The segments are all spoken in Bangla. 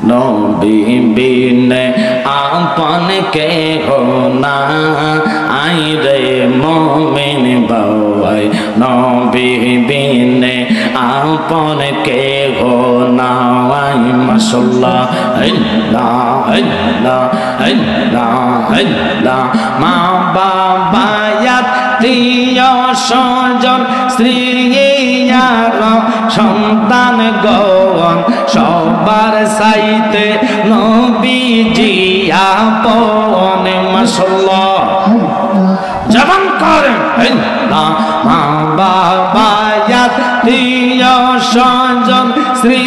নবী বিনে আপন কে হো না আইরে মুমিন ভাই নবী বিনে আপন কে হো না আই মাশাআল্লাহ আল্লাহ আল্লাহ আল্লাহ আল্লাহ মা বাবা আত্মীয় স্বজন স্ত্রী সন্তান গণ সবার সাইতে নবীজি আপন মাশাআল্লাহ জবান করেন আল্লাহ মা বাবা আত্মীয় স্বজন স্ত্রী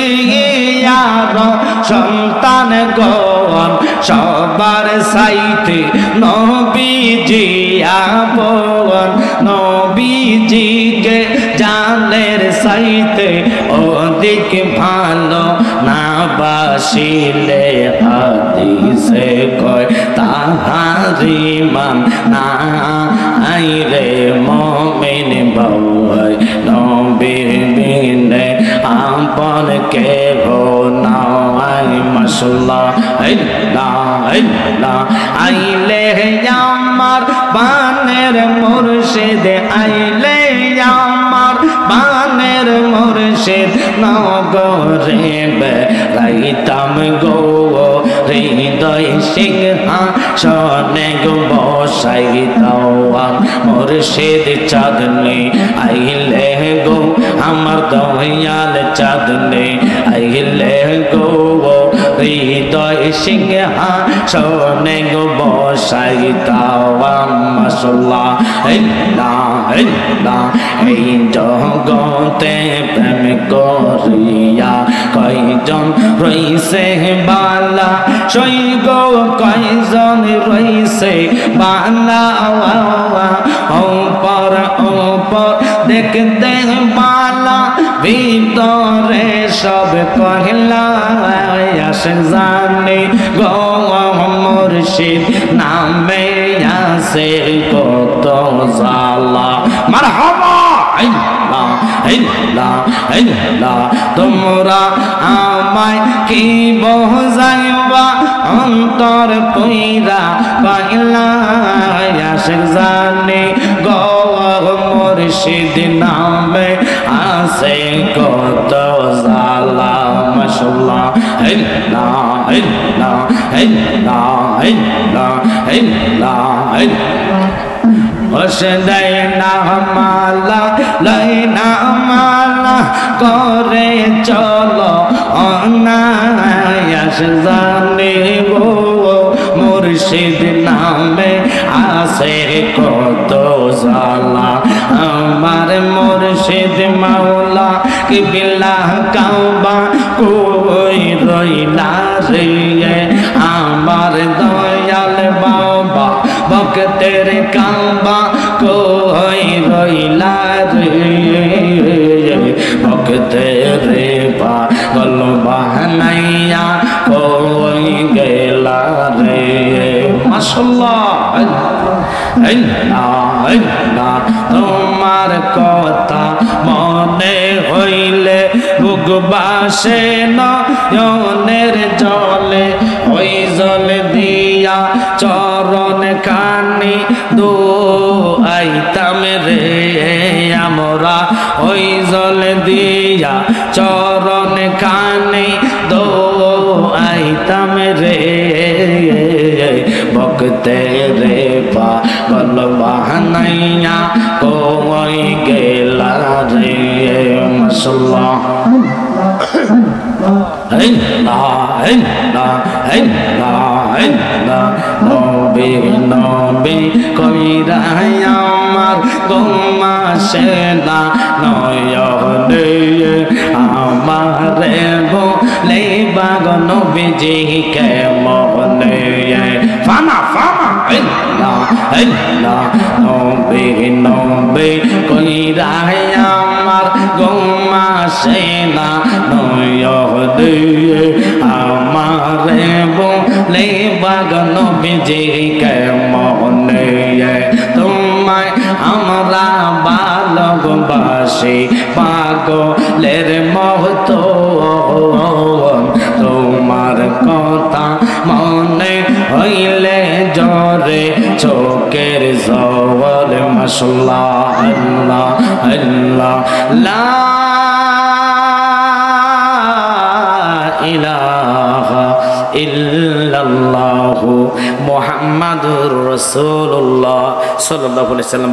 সন্তান গণ সবার সাইতে নবীজি আপন নবীজিকে জানের সাইতে অধিক ভালো না বাসিলে হাদিসে কয় তাহারি মান না আইরে মুমিন ভাই নবী বিনে আপন কে হো না আই মাশাআল্লাহ আল্লাহ আল্লাহ আইলে আমার বানের মুর্শিদ আইলে আমার বানের মুর্শিদ নগরে বেড়াইতাম গো হৃদয় সিংহাসনে গো বসাইতাম মুর্শিদ চাঁদনি আইলে গো আমার দয়াল চাঁদনি আইলে গো হৃদয় সিংহাসনে গো বসাইতাম মাশাআল্লাহ আল্লাহ আল্লাহ এই জগতে প্রেম করিয়া কয়জন রইছে বালা সই গো কয়জন রইছে বালা ওপর ওপর দেখতে বালা ভিতরে সব কহিলা আসে জানি গো মুর্শিদ নামে আছে কত জালা মারহাবা আল্লাহ আল্লাহ আল্লাহ তোমরা আমায় কি বোঝাইবা অন্তর কইরা কইলা আসে জানি গো মুর্শিদ নামে আছে কত জালা মাশাআল্লাহ আল্লাহ আল্লাহ আল্লাহ আল্লাহ আল্লাহ ওসদাই না মালা লাই না মালা করে চলো অনায়াস জানি গো মুর্শিদ নামে আছে কত জালা আমার মুর্শিদ মাওলা কি বিল্লাহ কাবা কই রইলা রে আমার দয়াল বাবা ভক্তের কাবা কই রইলা রে ভক্তের পাগল বানাইয়া কই গেলা রে মাশাআল্লাহ আল্লাহ আল্লাহ তোমার কথা মনে হইলে বুক বাসে নয়নের জলে ওই জল দিয়া চরণ কানি দোয়াইতাম রে আমরা ওই জল দিয়া চরণ কানি দোয়াইতাম রে ভক্তে রে পাগল বানাইয়া কই গেলা রে মাশাআল্লাহ নবী নবী কইরা আমার গোমাসে না নয়নে আমারে বলে বাগ নবীজি কে মনে ফানা ফানা নবী নবী কইরা আমার গোমাসে না নয়নে আমারে বলে বাগ নবীজি কে মনে তোমায় আমরা ভালোবাসি পাগলের মতো তোমার চোখের জল মাশাআল্লাহ আল্লাহ আল্লাহ লা ইলাহা ইল্লাল্লাহু মুহাম্মাদুর রাসূলুল্লাহ সাল্লাল্লাহু আলাইহি ওয়াসাল্লাম।